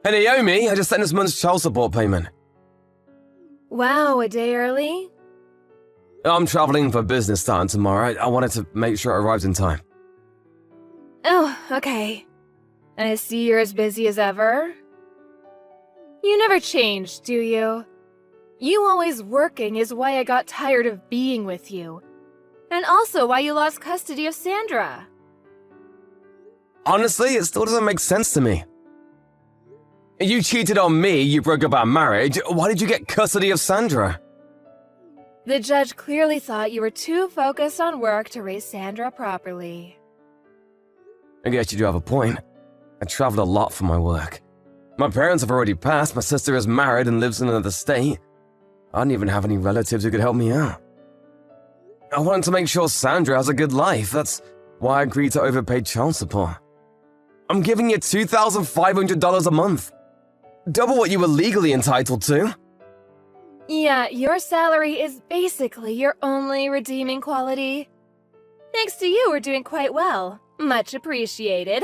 Hey Naomi, I just sent this month's child support payment. Wow, a day early? I'm traveling for business starting tomorrow. I wanted to make sure it arrives in time. Oh, okay. I see you're as busy as ever. You never change, do you? You always working is why I got tired of being with you. And also why you lost custody of Sandra. Honestly, it still doesn't make sense to me. You cheated on me, you broke up our marriage. Why did you get custody of Sandra? The judge clearly thought you were too focused on work to raise Sandra properly. I guess you do have a point. I traveled a lot for my work. My parents have already passed, my sister is married and lives in another state. I didn't even have any relatives who could help me out. I wanted to make sure Sandra has a good life. That's why I agreed to overpay child support. I'm giving you $2,500 a month. Double what you were legally entitled to. Yeah, your salary is basically your only redeeming quality. Thanks to you, we're doing quite well. Much appreciated.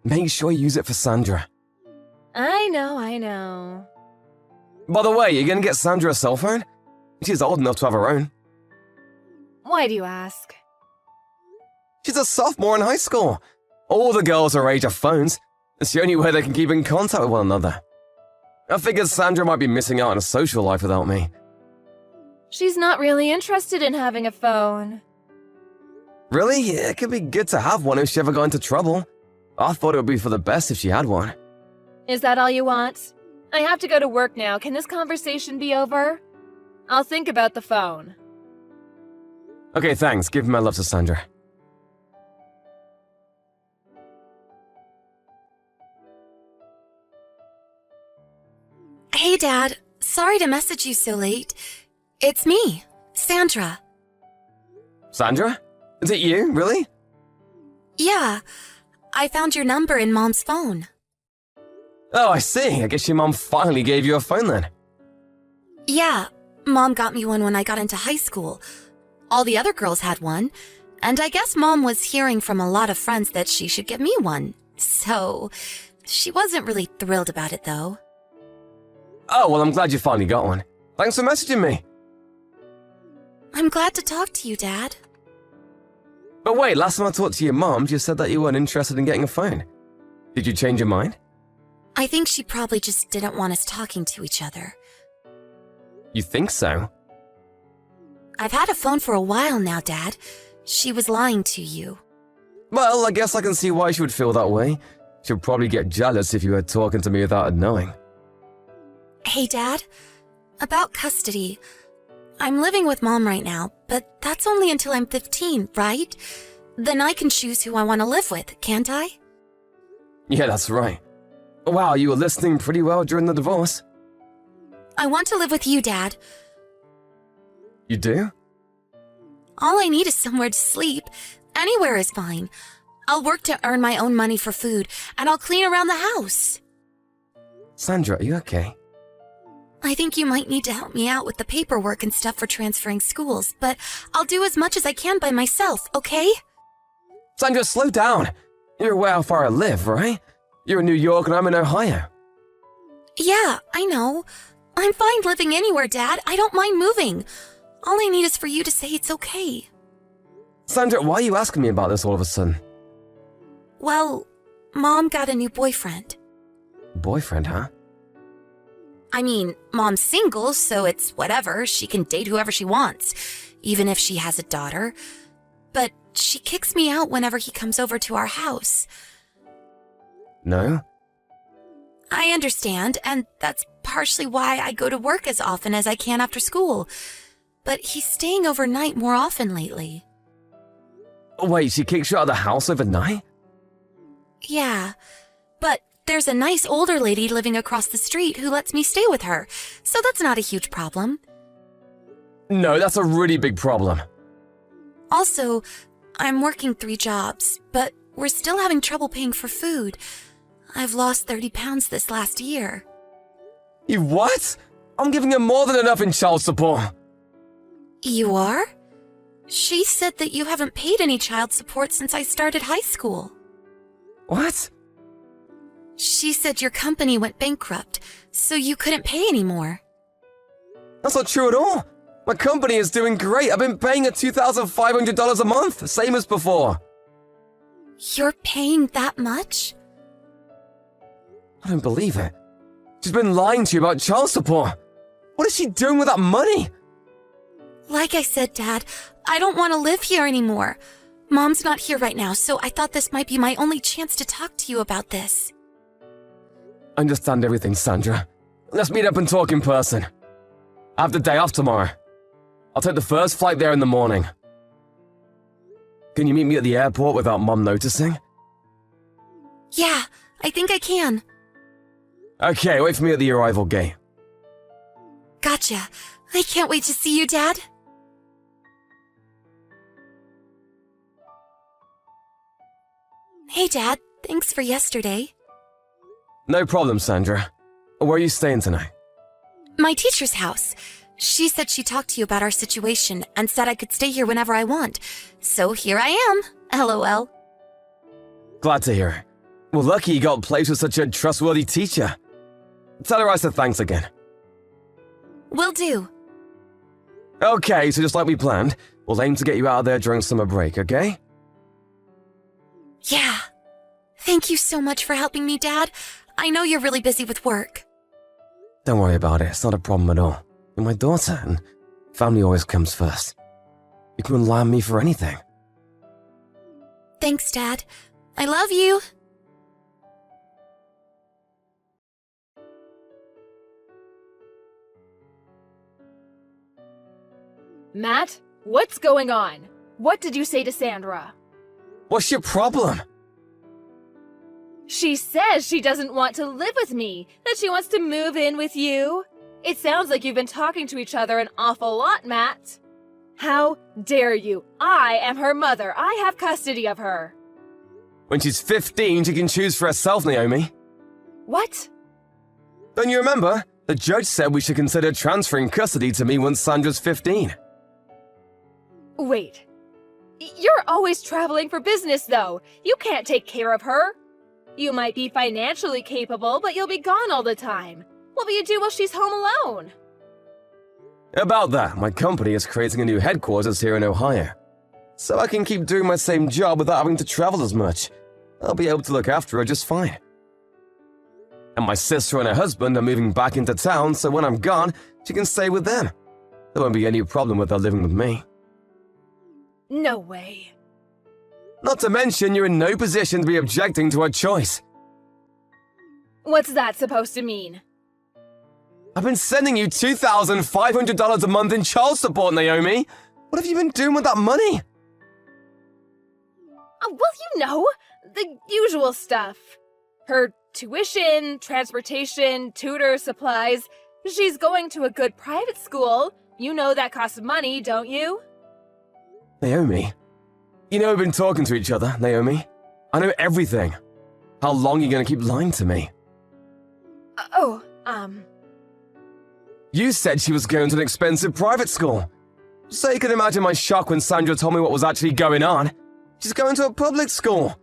Make sure you use it for Sandra. I know. By the way, you're gonna get Sandra a cell phone? She's old enough to have her own. Why do you ask? She's a sophomore in high school. All the girls her age have phones. It's the only way they can keep in contact with one another. I figured Sandra might be missing out on a social life without me. She's not really interested in having a phone. Really? It could be good to have one if she ever got into trouble. I thought it would be for the best if she had one. Is that all you want? I have to go to work now. Can this conversation be over? I'll think about the phone. Okay, thanks. Give my love to Sandra. Hey, Dad. Sorry to message you so late. It's me, Sandra. Sandra? Is it you, really? Yeah, I found your number in Mom's phone. Oh, I see. I guess your mom finally gave you a phone then. Yeah, Mom got me one when I got into high school. All the other girls had one, and I guess Mom was hearing from a lot of friends that she should get me one. So, she wasn't really thrilled about it, though. Oh, well, I'm glad you finally got one. Thanks for messaging me. I'm glad to talk to you, Dad. But wait, last time I talked to your mom, you said that you weren't interested in getting a phone. Did you change your mind? I think she probably just didn't want us talking to each other. You think so? I've had a phone for a while now, Dad. She was lying to you. Well, I guess I can see why she would feel that way. She'd probably get jealous if you were talking to me without her knowing. Hey, Dad. About custody. I'm living with Mom right now, but that's only until I'm 15, right? Then I can choose who I want to live with, can't I? Yeah, that's right. Wow, you were listening pretty well during the divorce. I want to live with you, Dad. You do? All I need is somewhere to sleep. Anywhere is fine. I'll work to earn my own money for food, and I'll clean around the house. Sandra, are you okay? I think you might need to help me out with the paperwork and stuff for transferring schools, but I'll do as much as I can by myself, okay? Sandra, slow down. You're aware how far I live, right? You're in New York and I'm in Ohio. Yeah, I know. I'm fine living anywhere, Dad. I don't mind moving. All I need is for you to say it's okay. Sandra, why are you asking me about this all of a sudden? Well, Mom got a new boyfriend. Boyfriend, huh? I mean, Mom's single, so it's whatever. She can date whoever she wants, even if she has a daughter. But she kicks me out whenever he comes over to our house. No? I understand, and that's partially why I go to work as often as I can after school. But he's staying overnight more often lately. Wait, she kicks you out of the house overnight? Yeah, but there's a nice older lady living across the street who lets me stay with her, so that's not a huge problem. No, that's a really big problem. Also, I'm working 3 jobs, but we're still having trouble paying for food. I've lost 30 pounds this last year. You what? I'm giving her more than enough in child support. You are? She said that you haven't paid any child support since I started high school. What? She said your company went bankrupt, so you couldn't pay anymore. That's not true at all. My company is doing great. I've been paying her $2,500 a month, same as before. You're paying that much? I don't believe it. She's been lying to you about child support. What is she doing with that money? Like I said, Dad, I don't want to live here anymore. Mom's not here right now, so I thought this might be my only chance to talk to you about this. I understand everything, Sandra. Let's meet up and talk in person. I have the day off tomorrow. I'll take the first flight there in the morning. Can you meet me at the airport without Mom noticing? Yeah, I think I can. Okay, wait for me at the arrival gate. Gotcha. I can't wait to see you, Dad. Hey, Dad. Thanks for yesterday. No problem, Sandra. Where are you staying tonight? My teacher's house. She said she talked to you about our situation and said I could stay here whenever I want. So here I am. LOL. Glad to hear it. Well, lucky you got placed with such a trustworthy teacher. Tell her I said thanks again. Will do. Okay, so just like we planned, we'll aim to get you out of there during summer break, okay? Yeah. Thank you so much for helping me, Dad. I know you're really busy with work. Don't worry about it, it's not a problem at all. You're my daughter, and family always comes first. You can rely on me for anything. Thanks, Dad. I love you. Matt, what's going on? What did you say to Sandra? What's your problem? She says she doesn't want to live with me, that she wants to move in with you. It sounds like you've been talking to each other an awful lot, Matt. How dare you? I am her mother. I have custody of her. When she's 15, she can choose for herself, Naomi. What? Don't you remember? The judge said we should consider transferring custody to me once Sandra's 15. Wait. You're always traveling for business, though. You can't take care of her. You might be financially capable, but you'll be gone all the time. What will you do while she's home alone? About that, my company is creating a new headquarters here in Ohio. So I can keep doing my same job without having to travel as much. I'll be able to look after her just fine. And my sister and her husband are moving back into town, so when I'm gone, she can stay with them. There won't be any problem with her living with me. No way. Not to mention, you're in no position to be objecting to her choice. What's that supposed to mean? I've been sending you $2,500 a month in child support, Naomi. What have you been doing with that money? Well, you know, the usual stuff. Her tuition, transportation, tutor, supplies. She's going to a good private school. You know that costs money, don't you? Naomi, you know we've been talking to each other, Naomi. I know everything. How long are you going to keep lying to me? You You said she was going to an expensive private school. So you can imagine my shock when Sandra told me what was actually going on. She's going to a public school.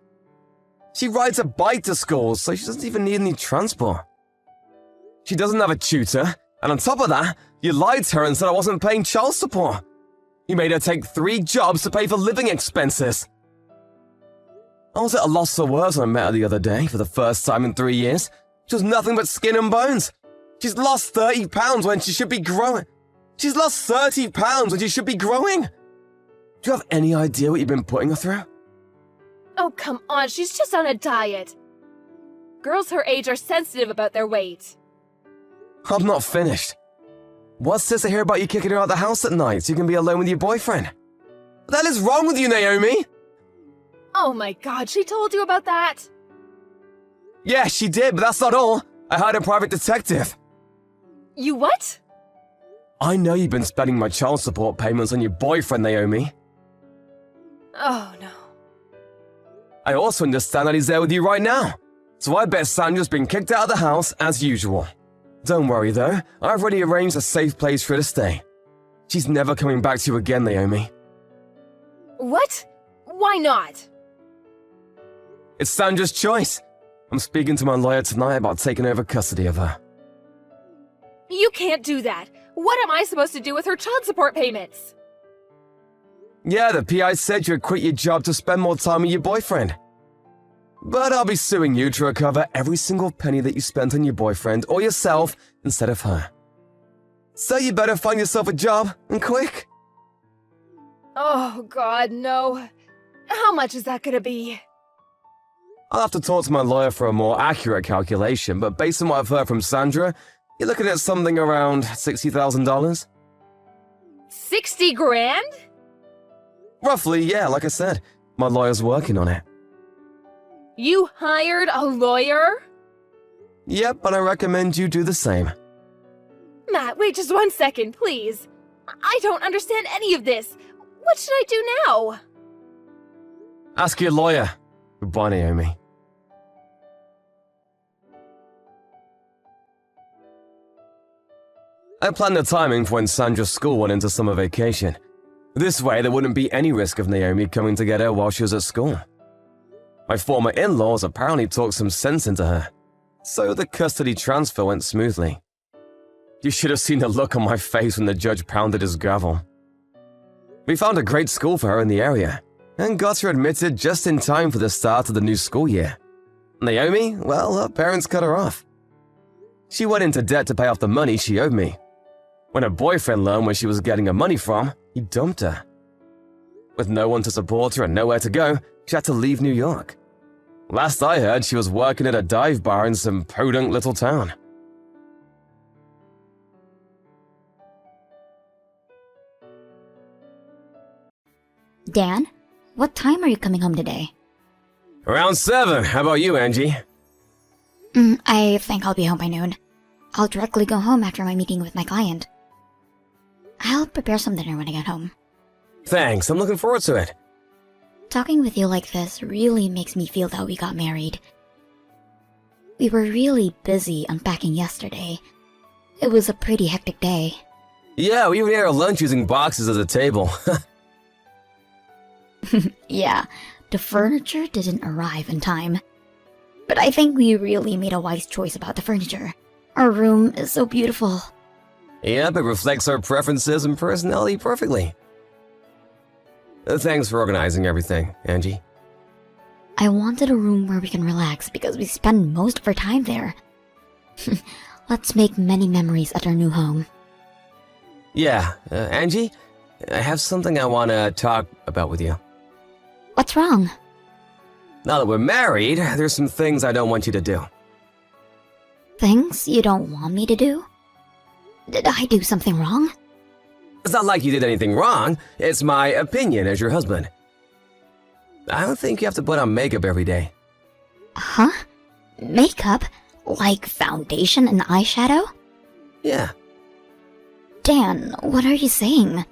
She rides a bike to school, so she doesn't even need any transport. She doesn't have a tutor, and on top of that, you lied to her and said I wasn't paying child support. You made her take 3 jobs to pay for living expenses. I was at a loss for words when I met her the other day for the first time in 3 years. She was nothing but skin and bones. She's lost 30 pounds when she should be growing. She's lost 30 pounds when she should be growing. Do you have any idea what you've been putting her through? Oh, come on, she's just on a diet. Girls her age are sensitive about their weight. I'm not finished. What's this I hear about you kicking her out of the house at night so you can be alone with your boyfriend? What the hell is wrong with you, Naomi? Oh my god, she told you about that? Yeah, she did, but that's not all. I hired a private detective. You what? I know you've been spending my child support payments on your boyfriend, Naomi. Oh no. I also understand that he's there with you right now. So I bet Sandra's been kicked out of the house as usual. Don't worry though, I've already arranged a safe place for her to stay. She's never coming back to you again, Naomi. What? Why not? It's Sandra's choice. I'm speaking to my lawyer tonight about taking over custody of her. You can't do that. What am I supposed to do with her child support payments? Yeah, the PI said you'd quit your job to spend more time with your boyfriend. But I'll be suing you to recover every single penny that you spent on your boyfriend or yourself instead of her. So you better find yourself a job, and quick. Oh, God, no. How much is that gonna be? I'll have to talk to my lawyer for a more accurate calculation, but based on what I've heard from Sandra, you're looking at something around $60,000? 60 grand? Roughly, yeah, like I said. My lawyer's working on it. You hired a lawyer? Yep, but I recommend you do the same. Matt, wait just 1 second, please. I don't understand any of this. What should I do now? Ask your lawyer. Goodbye, Naomi. I planned the timing for when Sandra's school went into summer vacation. This way, there wouldn't be any risk of Naomi coming to get her while she was at school. My former in-laws apparently talked some sense into her, so the custody transfer went smoothly. You should have seen the look on my face when the judge pounded his gavel. We found a great school for her in the area, and got her admitted just in time for the start of the new school year. Naomi, well, her parents cut her off. She went into debt to pay off the money she owed me. When her boyfriend learned where she was getting her money from, he dumped her. With no one to support her and nowhere to go, she had to leave New York. Last I heard, she was working at a dive bar in some podunk little town. Dan, what time are you coming home today? Around 7. How about you, Angie? I think I'll be home by noon. I'll directly go home after my meeting with my client. I'll prepare some dinner when I get home. Thanks, I'm looking forward to it. Talking with you like this really makes me feel that we got married. We were really busy unpacking yesterday. It was a pretty hectic day. Yeah, we even ate our lunch using boxes as a table. Yeah, the furniture didn't arrive in time. But I think we really made a wise choice about the furniture. Our room is so beautiful. Yep, it reflects our preferences and personality perfectly. Thanks for organizing everything, Angie. I wanted a room where we can relax because we spend most of our time there. Let's make many memories at our new home. Yeah, Angie, I have something I want to talk about with you. What's wrong? Now that we're married, there's some things I don't want you to do. Things you don't want me to do? Did I do something wrong? It's not like you did anything wrong, it's my opinion as your husband. I don't think you have to put on makeup every day. Huh? Makeup? Like foundation and eyeshadow? Yeah. Dan, what are you saying?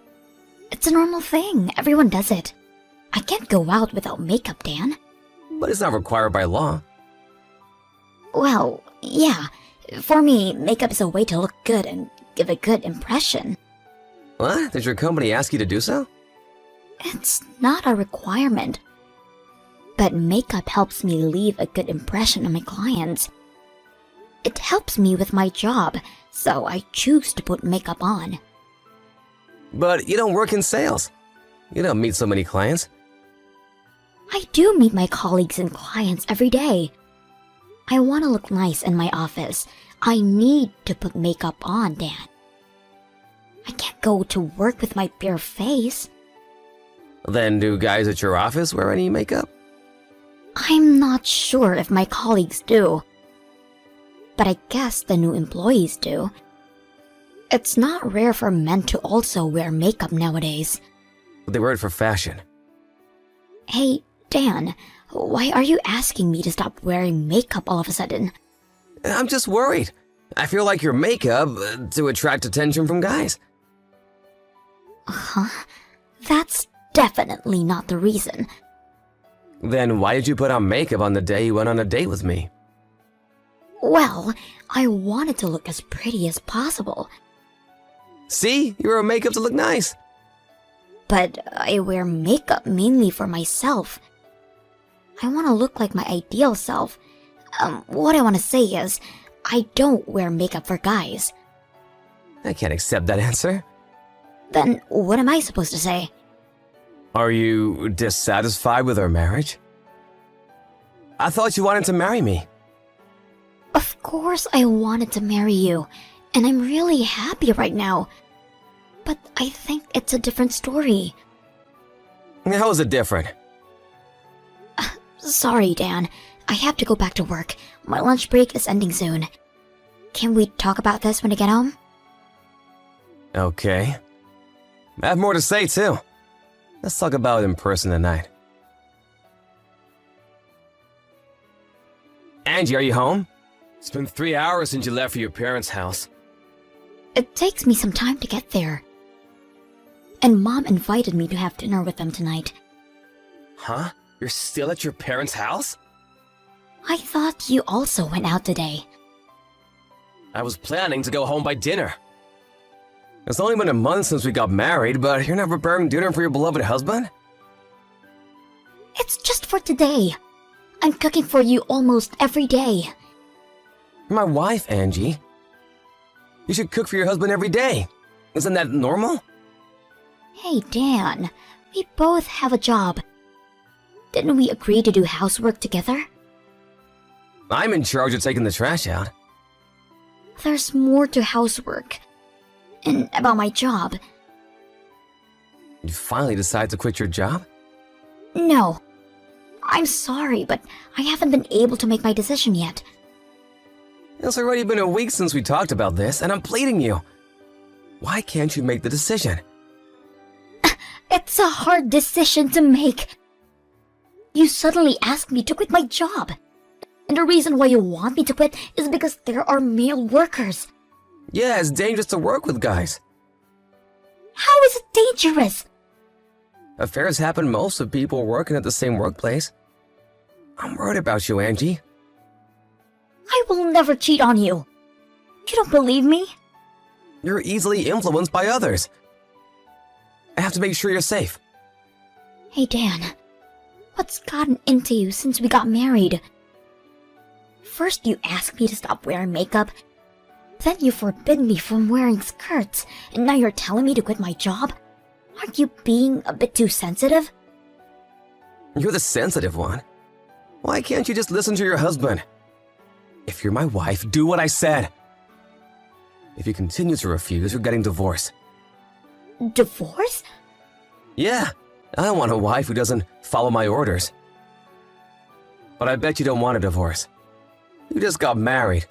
It's a normal thing. Everyone does it. I can't go out without makeup, Dan. But it's not required by law. Well, yeah. For me, makeup is a way to look good and give a good impression. What? Did your company ask you to do so? It's not a requirement. But makeup helps me leave a good impression on my clients. It helps me with my job, so I choose to put makeup on. But you don't work in sales. You don't meet so many clients. I do meet my colleagues and clients every day. I want to look nice in my office. I need to put makeup on, Dan. I can't go to work with my bare face. Then do guys at your office wear any makeup? I'm not sure if my colleagues do. But I guess the new employees do. It's not rare for men to also wear makeup nowadays. They wear it for fashion. Hey, Dan, why are you asking me to stop wearing makeup all of a sudden? I'm just worried. I feel like your makeup to attract attention from guys. Huh? That's definitely not the reason. Then why did you put on makeup on the day you went on a date with me? Well, I wanted to look as pretty as possible. See? You wear makeup to look nice. But I wear makeup mainly for myself. I want to look like my ideal self. What I want to say is, I don't wear makeup for guys. I can't accept that answer. Then what am I supposed to say? Are you dissatisfied with our marriage? I thought you wanted to marry me. Of course I wanted to marry you, and I'm really happy right now. But I think it's a different story. How is it different? Sorry, Dan. I have to go back to work. My lunch break is ending soon. Can we talk about this when I get home? Okay. I have more to say, too. Let's talk about it in person tonight. Angie, are you home? It's been 3 hours since you left for your parents' house. It takes me some time to get there. And Mom invited me to have dinner with them tonight. Huh? You're still at your parents' house? I thought you also went out today. I was planning to go home by dinner. It's only been a month since we got married, but you're not preparing dinner for your beloved husband? It's just for today. I'm cooking for you almost every day. You're my wife, Angie. You should cook for your husband every day. Isn't that normal? Hey, Dan. We both have a job. Didn't we agree to do housework together? I'm in charge of taking the trash out. There's more to housework. And about my job. You finally decide to quit your job? No. I'm sorry, but I haven't been able to make my decision yet. It's already been a week since we talked about this, and I'm pleading you. Why can't you make the decision? It's a hard decision to make. You suddenly asked me to quit my job. And the reason why you want me to quit is because there are male workers. Yeah, it's dangerous to work with guys. How is it dangerous? Affairs happen most of people working at the same workplace. I'm worried about you, Angie. I will never cheat on you. You don't believe me? You're easily influenced by others. I have to make sure you're safe. Hey, Dan. What's gotten into you since we got married? First you asked me to stop wearing makeup. Then you forbid me from wearing skirts. And now you're telling me to quit my job? Aren't you being a bit too sensitive? You're the sensitive one. Why can't you just listen to your husband? If you're my wife, do what I said. If you continue to refuse, you're getting divorced. Divorce? Yeah, I don't want a wife who doesn't follow my orders. But I bet you don't want a divorce. You just got married.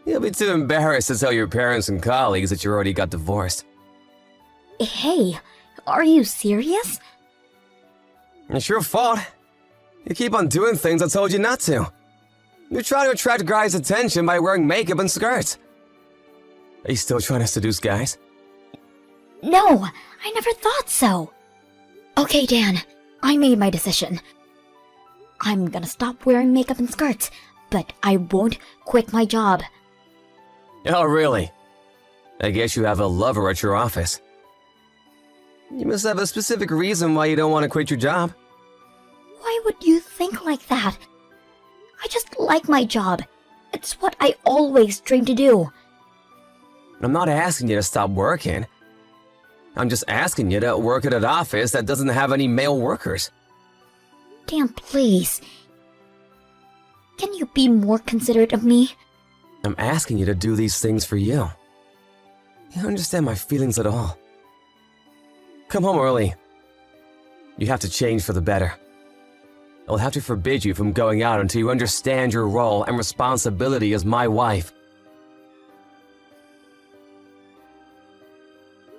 You'll be too embarrassed to tell your parents and colleagues that you already got divorced. Hey, are you serious? It's your fault. You keep on doing things I told you not to. You're trying to attract guys' attention by wearing makeup and skirts. Are you still trying to seduce guys? No, I never thought so. Okay, Dan, I made my decision. I'm gonna stop wearing makeup and skirts, but I won't quit my job. Oh, really? I guess you have a lover at your office. You must have a specific reason why you don't want to quit your job. Why would you think like that? I just like my job. It's what I always dreamed to do. I'm not asking you to stop working. I'm just asking you to work at an office that doesn't have any male workers. Dan, please. Can you be more considerate of me? I'm asking you to do these things for you. You don't understand my feelings at all. Come home early. You have to change for the better. I'll have to forbid you from going out until you understand your role and responsibility as my wife.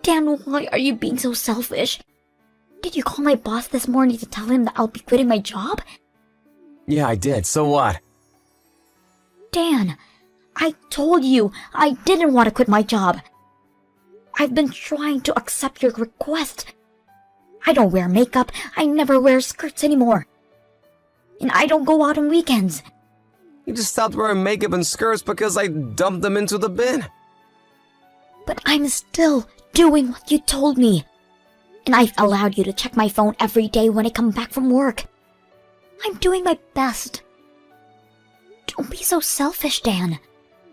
Dan, why are you being so selfish? Did you call my boss this morning to tell him that I'll be quitting my job? Yeah, I did. So what? Dan, I told you I didn't want to quit my job. I've been trying to accept your request. I don't wear makeup. I never wear skirts anymore. And I don't go out on weekends. You just stopped wearing makeup and skirts because I dumped them into the bin. But I'm still doing what you told me. And I've allowed you to check my phone every day when I come back from work. I'm doing my best. Don't be so selfish, Dan.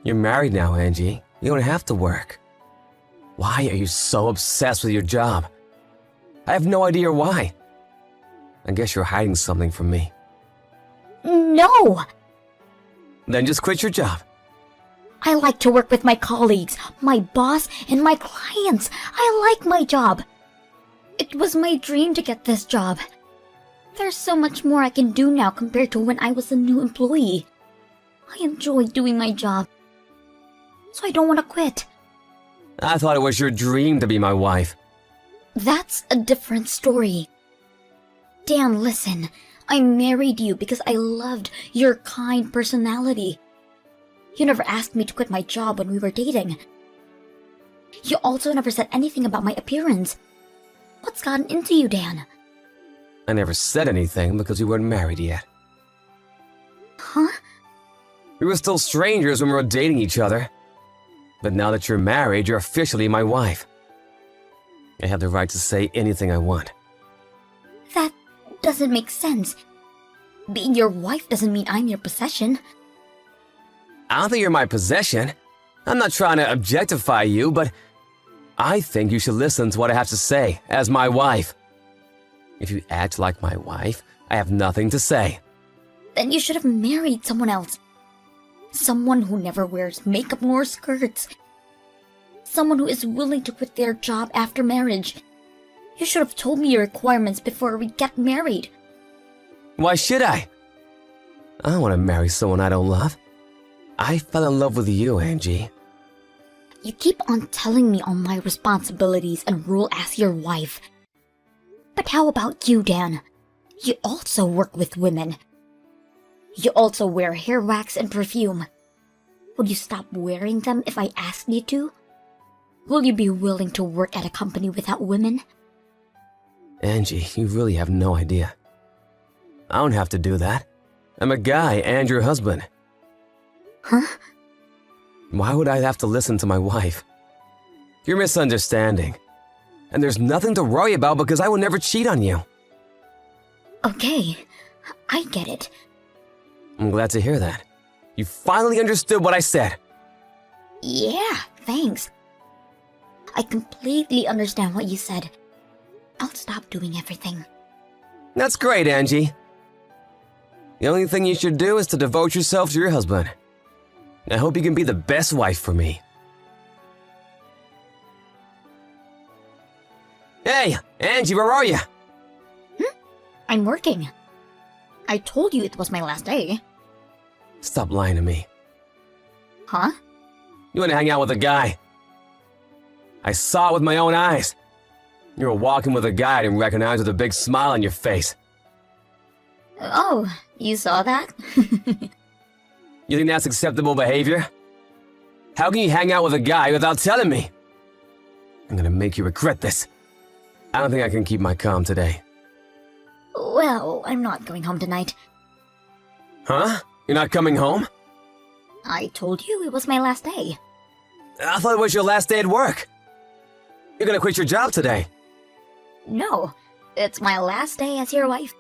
You're married now, Angie. You don't have to work. Why are you so obsessed with your job? I have no idea why. I guess you're hiding something from me. No! Then just quit your job. I like to work with my colleagues, my boss, and my clients. I like my job. It was my dream to get this job. There's so much more I can do now compared to when I was a new employee. I enjoy doing my job, so I don't want to quit. I thought it was your dream to be my wife. That's a different story. Dan, listen. I married you because I loved your kind personality. You never asked me to quit my job when we were dating. You also never said anything about my appearance. What's gotten into you, Dan? I never said anything because we weren't married yet. Huh? We were still strangers when we were dating each other. But now that you're married, you're officially my wife. I have the right to say anything I want. That doesn't make sense. Being your wife doesn't mean I'm your possession. I don't think you're my possession. I'm not trying to objectify you, but I think you should listen to what I have to say as my wife. If you act like my wife, I have nothing to say. Then you should have married someone else. Someone who never wears makeup nor skirts. Someone who is willing to quit their job after marriage. You should have told me your requirements before we get married. Why should I? I don't want to marry someone I don't love. I fell in love with you, Angie. You keep on telling me all my responsibilities and rule as your wife. But how about you, Dan? You also work with women. You also wear hair wax and perfume. Would you stop wearing them if I asked you to? Will you be willing to work at a company without women? Angie, you really have no idea. I don't have to do that. I'm a guy and your husband. Huh? Why would I have to listen to my wife? You're misunderstanding. And there's nothing to worry about because I will never cheat on you. Okay, I get it. I'm glad to hear that. You finally understood what I said. Yeah, thanks. I completely understand what you said. I'll stop doing everything. That's great, Angie. The only thing you should do is to devote yourself to your husband. I hope you can be the best wife for me. Hey, Angie, where are you? I'm working. I told you it was my last day. Stop lying to me. Huh? You want to hang out with a guy. I saw it with my own eyes. You were walking with a guy I didn't recognize with a big smile on your face. Oh, you saw that? You think that's acceptable behavior? How can you hang out with a guy without telling me? I'm gonna make you regret this. I don't think I can keep my calm today. Well, I'm not going home tonight. Huh? You're not coming home? I told you it was my last day. I thought it was your last day at work. You're gonna quit your job today. No, it's my last day as your wife.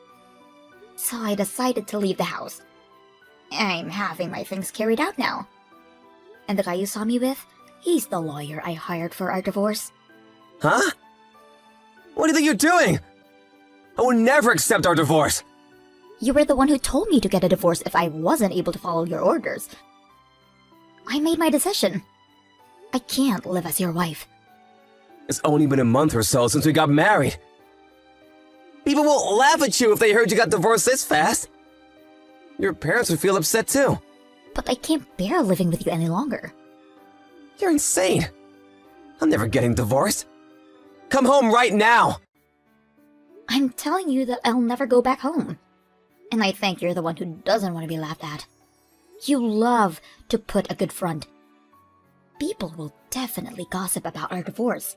So I decided to leave the house. I'm having my things carried out now. And the guy you saw me with, he's the lawyer I hired for our divorce. Huh? What do you think you're doing? I will never accept our divorce. You were the one who told me to get a divorce if I wasn't able to follow your orders. I made my decision. I can't live as your wife. It's only been a month or so since we got married. People will laugh at you if they heard you got divorced this fast. Your parents would feel upset too. But I can't bear living with you any longer. You're insane. I'm never getting divorced. Come home right now. I'm telling you that I'll never go back home. And I think you're the one who doesn't want to be laughed at. You love to put a good front. People will definitely gossip about our divorce.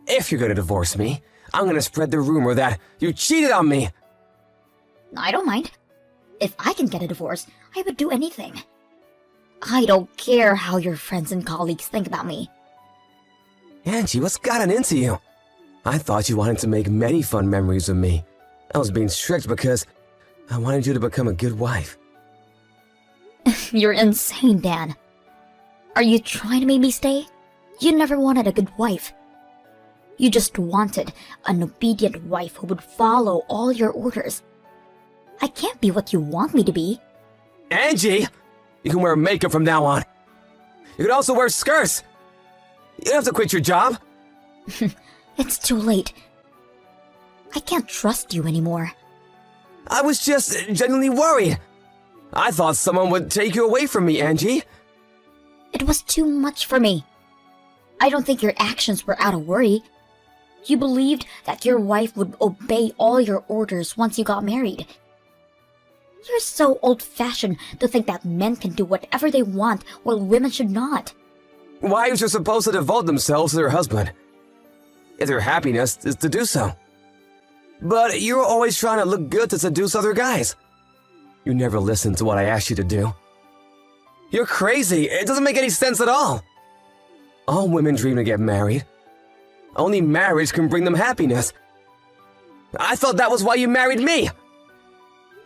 If you're gonna divorce me, I'm gonna spread the rumor that you cheated on me. I don't mind. If I can get a divorce, I would do anything. I don't care how your friends and colleagues think about me. Angie, what's gotten into you? I thought you wanted to make many fun memories with me. I was being strict because I wanted you to become a good wife. You're insane, Dan. Are you trying to make me stay? You never wanted a good wife. You just wanted an obedient wife who would follow all your orders. I can't be what you want me to be. Angie! You can wear makeup from now on. You can also wear skirts. You don't have to quit your job. It's too late. I can't trust you anymore. I was just genuinely worried. I thought someone would take you away from me, Angie. It was too much for me. I don't think your actions were out of worry. You believed that your wife would obey all your orders once you got married. You're so old-fashioned to think that men can do whatever they want while women should not. Wives are supposed to devote themselves to their husband, if their happiness is to do so. But you're always trying to look good to seduce other guys. You never listen to what I asked you to do. You're crazy. It doesn't make any sense at all. All women dream to get married. Only marriage can bring them happiness. I thought that was why you married me.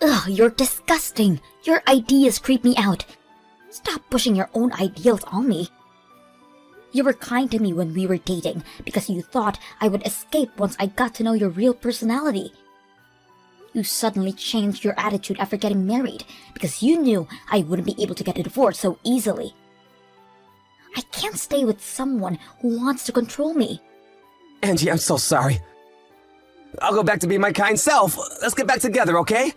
Ugh, you're disgusting. Your ideas creep me out. Stop pushing your own ideals on me. You were kind to me when we were dating because you thought I would escape once I got to know your real personality. You suddenly changed your attitude after getting married because you knew I wouldn't be able to get a divorce so easily. I can't stay with someone who wants to control me. Angie, I'm so sorry. I'll go back to being my kind self. Let's get back together, okay?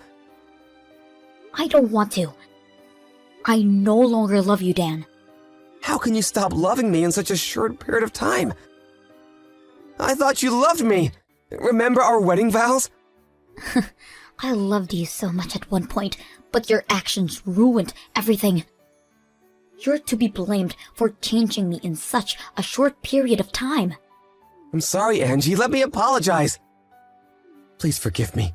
I don't want to. I no longer love you, Dan. How can you stop loving me in such a short period of time? I thought you loved me. Remember our wedding vows? I loved you so much at one point, but your actions ruined everything. You're to be blamed for changing me in such a short period of time. I'm sorry, Angie. Let me apologize. Please forgive me.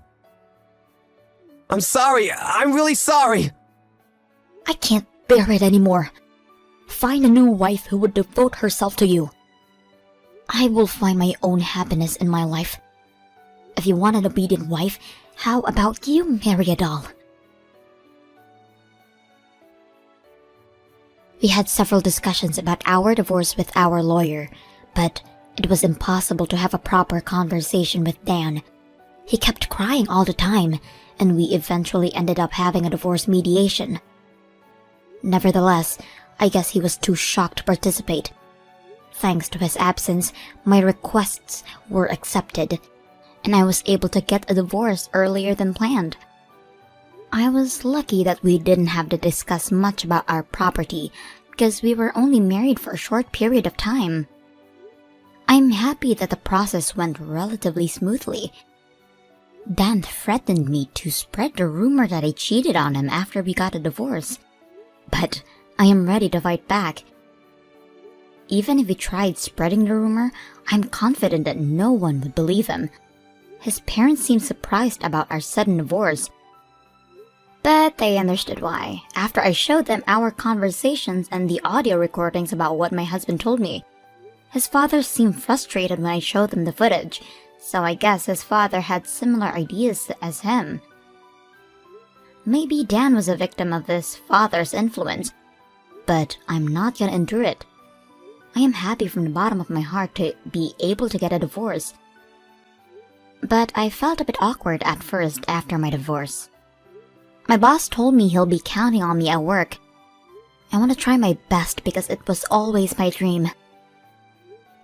I'm sorry. I'm really sorry. I can't bear it anymore. Find a new wife who would devote herself to you. I will find my own happiness in my life. If you want an obedient wife, how about you marry a doll? We had several discussions about our divorce with our lawyer, but it was impossible to have a proper conversation with Dan. He kept crying all the time, and we eventually ended up having a divorce mediation. Nevertheless, I guess he was too shocked to participate. Thanks to his absence, my requests were accepted, and I was able to get a divorce earlier than planned. I was lucky that we didn't have to discuss much about our property, because we were only married for a short period of time. I'm happy that the process went relatively smoothly. Dan threatened me to spread the rumor that I cheated on him after we got a divorce. But I am ready to fight back. Even if he tried spreading the rumor, I'm confident that no one would believe him. His parents seemed surprised about our sudden divorce. But they understood why, after I showed them our conversations and the audio recordings about what my husband told me. His father seemed frustrated when I showed them the footage, so I guess his father had similar ideas as him. Maybe Dan was a victim of his father's influence, but I'm not gonna endure it. I am happy from the bottom of my heart to be able to get a divorce. But I felt a bit awkward at first after my divorce. My boss told me he'll be counting on me at work. I want to try my best because it was always my dream.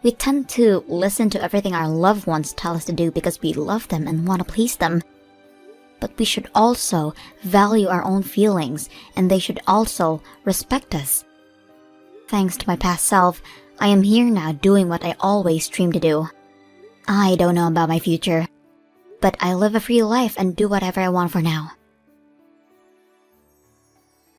We tend to listen to everything our loved ones tell us to do because we love them and want to please them. But we should also value our own feelings, and they should also respect us. Thanks to my past self, I am here now doing what I always dreamed to do. I don't know about my future, but I live a free life and do whatever I want for now.